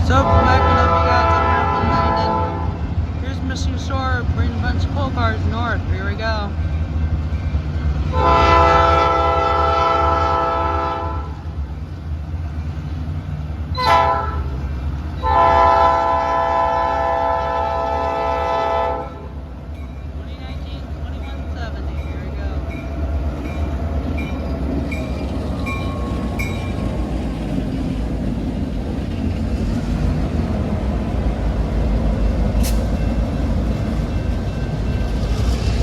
So, backing up, you guys, I'm Ralph and Landon. Here's Missing Shore, bringing a bunch of coal cars north. Here we go.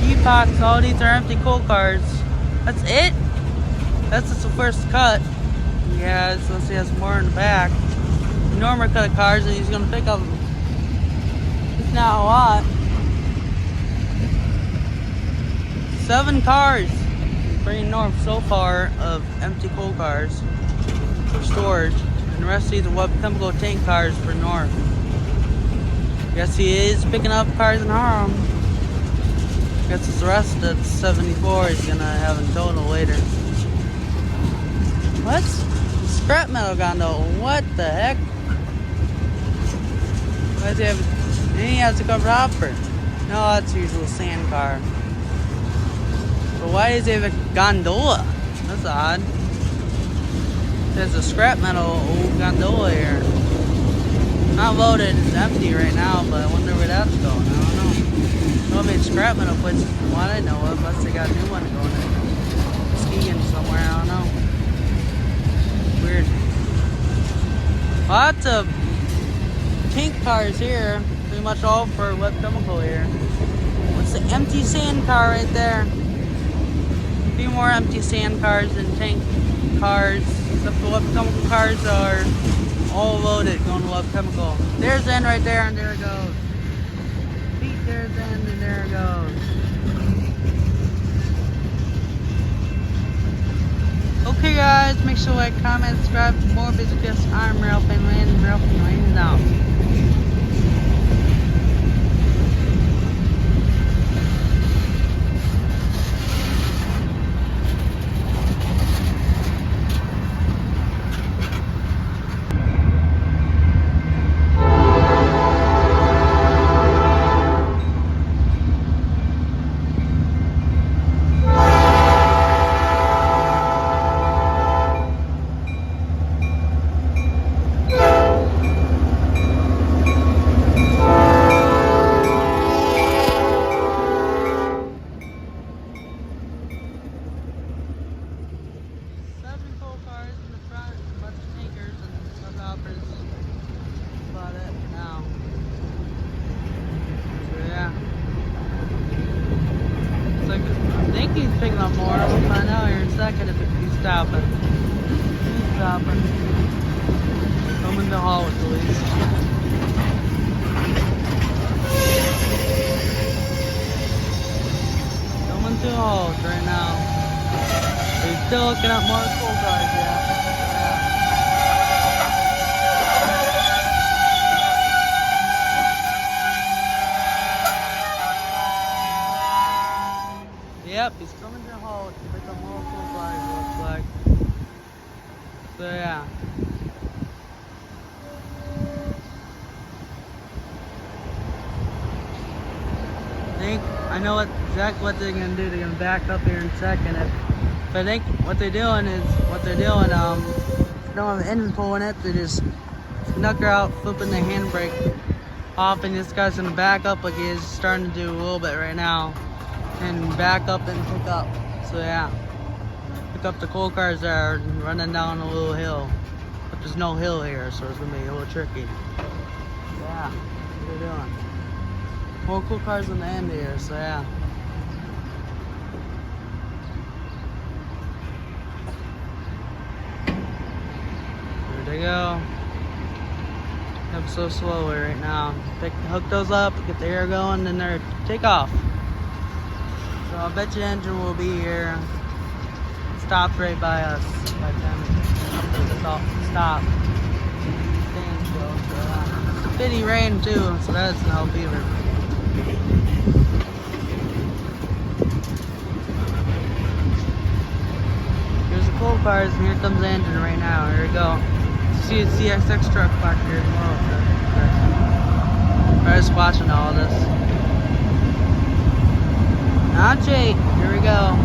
Epochs, all these are empty coal cars. That's it? That's just the first cut. Yeah, let's see, has more in the back. Normal cut of cars, and he's gonna pick up. It's not a lot. 7 cars bringing north so far of empty coal cars for storage, and the rest of these are what chemical tank cars for north. Guess he is picking up cars in Harlem. Guess it's the rest of the 74 he's gonna have in total later. What? Scrap metal gondola. What the heck? Why does he have? And he has a covered hopper. No, that's the usual sand car. But why does he have a gondola? That's odd. There's a scrap metal old gondola here. Not loaded, it's empty right now, but I wonder where that's going. I don't know. Probably scrap metal places from what I know of, unless they got a new one going in. Skiing somewhere, I don't know. Weird. Lots of tank cars here. Pretty much all for web chemical here. What's the empty sand car right there? A few more empty sand cars than tank cars. Except the web chemical cars are all loaded going to web chemical. There's N right there, and there it goes. Pete, there's N, and there it goes. Okay guys, make sure to like, comment, subscribe for more basic tips. I'm Ralph and Landon. Ralph and Landon out. I think he's picking up more. We'll find out here in a second if he's stopping. He's stopping. Coming to haul at least. Coming to halt right now. He's still looking at more coal cars, yeah. Yep, he's coming to halt to pick up more coal cars, it looks like. So yeah. I know exactly what they're gonna do. They're gonna back up here in a second. But I think what they're doing, they don't have an engine pull in it. They just knucker out, flipping the handbrake off, and this guy's gonna back up like he is starting to do a little bit right now. And back up and pick up. So yeah, pick up the coal cars that are running down a little hill, but there's no hill here, so it's gonna be a little tricky. Yeah, what are they doing? More coal cars on the end here, so yeah. There they go. I'm so slowly right now. Hook those up, get the air going, and they're take off. So I bet your engine will be here. Stopped right by us by the time it stopped. Standstill. So, bitty rain too, so that doesn't help either. Here's the coal cars, and here comes the engine right now. Here we go. see a CSX truck back here as well. So, just watching all this. Najee, here we go.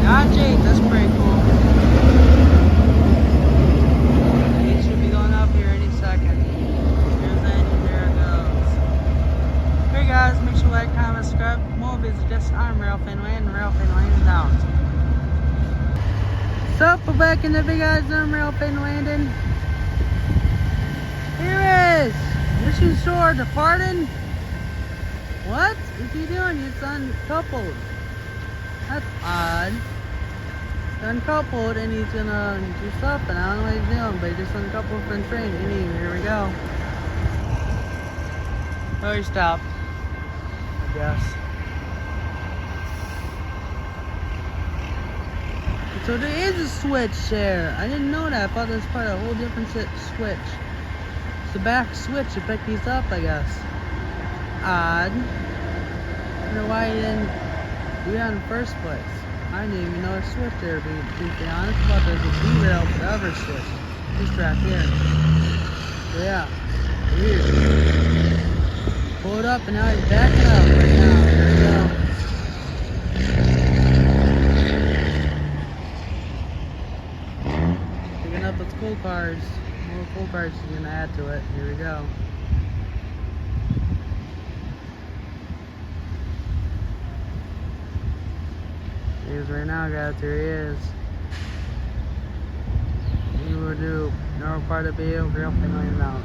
Najee, that's pretty cool. He should be going up here any second. Here's the engine, there it goes. Hey guys, make sure you like, comment, subscribe. More videos just I'm Ralph Finley and Ralph Finley is down. So we're back in the big guys, I'm Ralph Finley Landon. Here is Mission Shore departing. What is he doing? He's uncoupled. That's odd. He's uncoupled and he's gonna do something. I don't know what he's doing, but he just uncoupled from the train. Anyway, here we go. Oh, he stopped. I guess. So there is a switch there. I didn't know that. I thought this was part of a whole different switch. It's the back switch to pick these up, I guess. Odd. I wonder why he didn't do that in the first place. I didn't even know a switch there, to be honest. I thought there was a derail forever switch. Just right here. So yeah. Weird. Pull it up and now he's backing up right now. There we go. Picking up its coal cars. More coal cars he's gonna add to it. Here we go. He is right now, guys. There he is. He will do no part of the video. Real thing on your mouth.